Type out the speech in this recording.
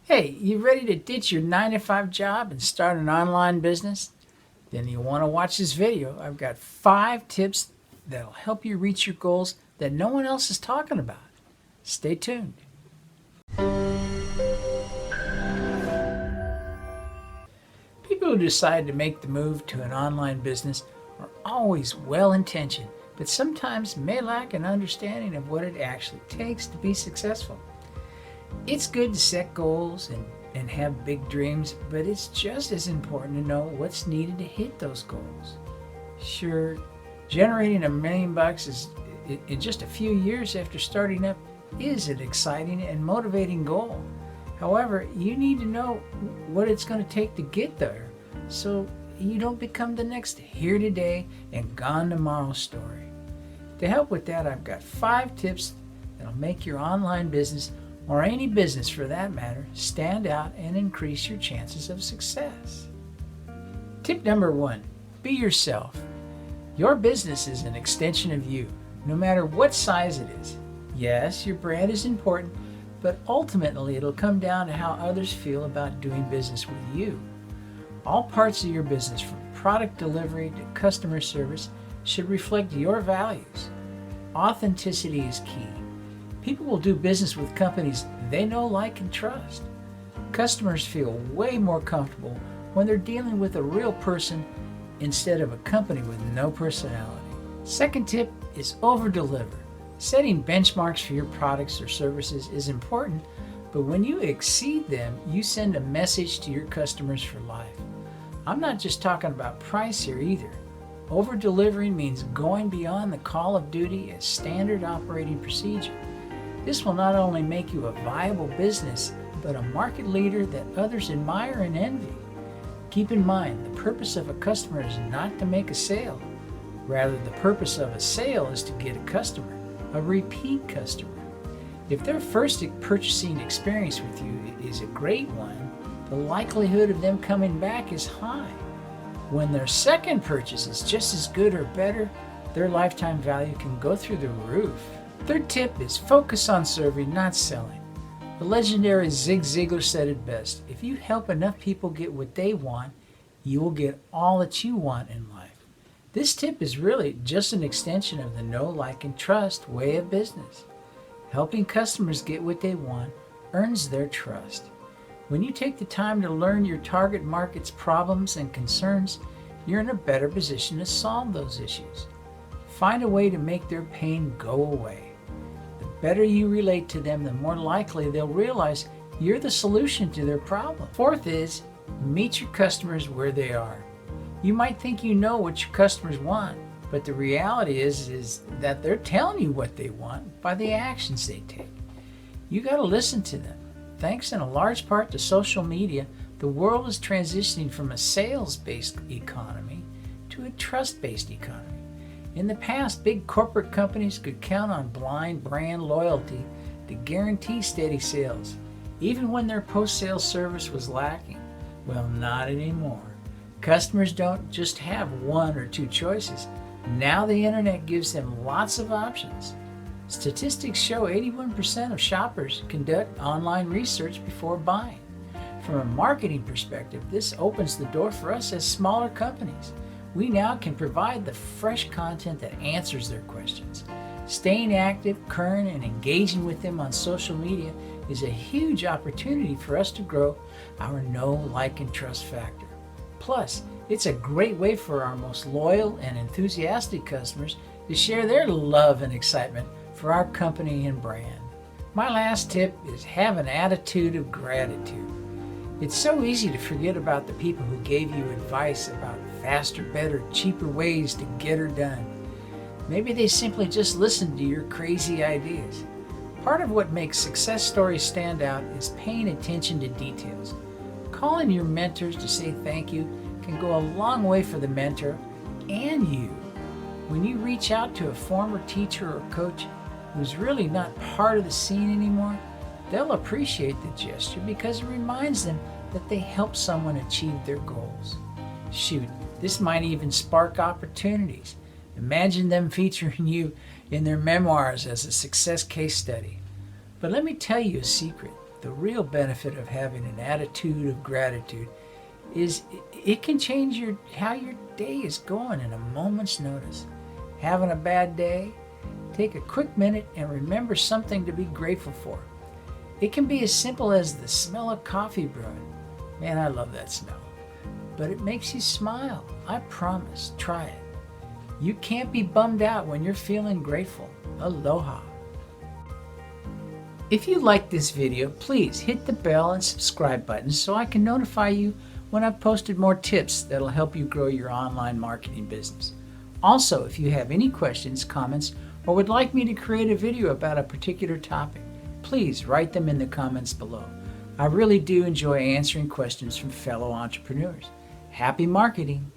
Hey, you ready to ditch your 9 to 5 job and start an online business? Then you want to watch this video. I've got 5 tips that'll help you reach your goals that no one else is talking about. Stay tuned. People who decide to make the move to an online business are always well intentioned, but sometimes may lack an understanding of what it actually takes to be successful. It's good to set goals and have big dreams, but it's just as important to know what's needed to hit those goals. Sure, generating $1 million is in just a few years after starting up is an exciting and motivating goal. However, you need to know what it's going to take to get there so you don't become the next here today and gone tomorrow story. To help with that, I've got 5 tips that'll make your online business, or any business for that matter, stand out and increase your chances of success. Tip number 1, be yourself. Your business is an extension of you, no matter what size it is. Yes, your brand is important, but ultimately it'll come down to how others feel about doing business with you. All parts of your business, from product delivery to customer service, should reflect your values. Authenticity is key. People will do business with companies they know, like, and trust. Customers feel way more comfortable when they're dealing with a real person instead of a company with no personality. Second tip is over-deliver. Setting benchmarks for your products or services is important, but when you exceed them, you send a message to your customers for life. I'm not just talking about price here either. Over-delivering means going beyond the call of duty as standard operating procedure. This will not only make you a viable business, but a market leader that others admire and envy. Keep in mind, the purpose of a customer is not to make a sale. Rather, the purpose of a sale is to get a customer, a repeat customer. If their first purchasing experience with you is a great one, the likelihood of them coming back is high. When their second purchase is just as good or better, their lifetime value can go through the roof. Third tip is focus on serving, not selling. The legendary Zig Ziglar said it best: if you help enough people get what they want, you will get all that you want in life. This tip is really just an extension of the know, like, and trust way of business. Helping customers get what they want earns their trust. When you take the time to learn your target market's problems and concerns, you're in a better position to solve those issues. Find a way to make their pain go away. The better you relate to them, the more likely they'll realize you're the solution to their problem. Fourth is meet your customers where they are. You might think you know what your customers want, but the reality is that they're telling you what they want by the actions they take. You got to listen to them. Thanks in a large part to social media, the world is transitioning from a sales-based economy to a trust-based economy. In the past, big corporate companies could count on blind brand loyalty to guarantee steady sales, even when their post-sale service was lacking. Well, not anymore. Customers don't just have 1 or 2 choices. Now the internet gives them lots of options. Statistics show 81% of shoppers conduct online research before buying. From a marketing perspective, this opens the door for us as smaller companies. We now can provide the fresh content that answers their questions. Staying active, current, and engaging with them on social media is a huge opportunity for us to grow our know, like, and trust factor. Plus, it's a great way for our most loyal and enthusiastic customers to share their love and excitement for our company and brand. My last tip is have an attitude of gratitude. It's so easy to forget about the people who gave you advice about faster, better, cheaper ways to get her done. Maybe they simply just listened to your crazy ideas. Part of what makes success stories stand out is paying attention to details. Calling your mentors to say thank you can go a long way for the mentor and you. When you reach out to a former teacher or coach who's really not part of the scene anymore, they'll appreciate the gesture because it reminds them that they helped someone achieve their goals. Shoot, this might even spark opportunities. Imagine them featuring you in their memoirs as a success case study. But let me tell you a secret. The real benefit of having an attitude of gratitude is it can change how your day is going in a moment's notice. Having a bad day? Take a quick minute and remember something to be grateful for. It can be as simple as the smell of coffee brewing. Man, I love that smell. But it makes you smile. I promise. Try it. You can't be bummed out when you're feeling grateful. Aloha. If you like this video, please hit the bell and subscribe buttons so I can notify you when I've posted more tips that'll help you grow your online marketing business. Also, if you have any questions, comments, or would like me to create a video about a particular topic, please write them in the comments below. I really do enjoy answering questions from fellow entrepreneurs. Happy marketing!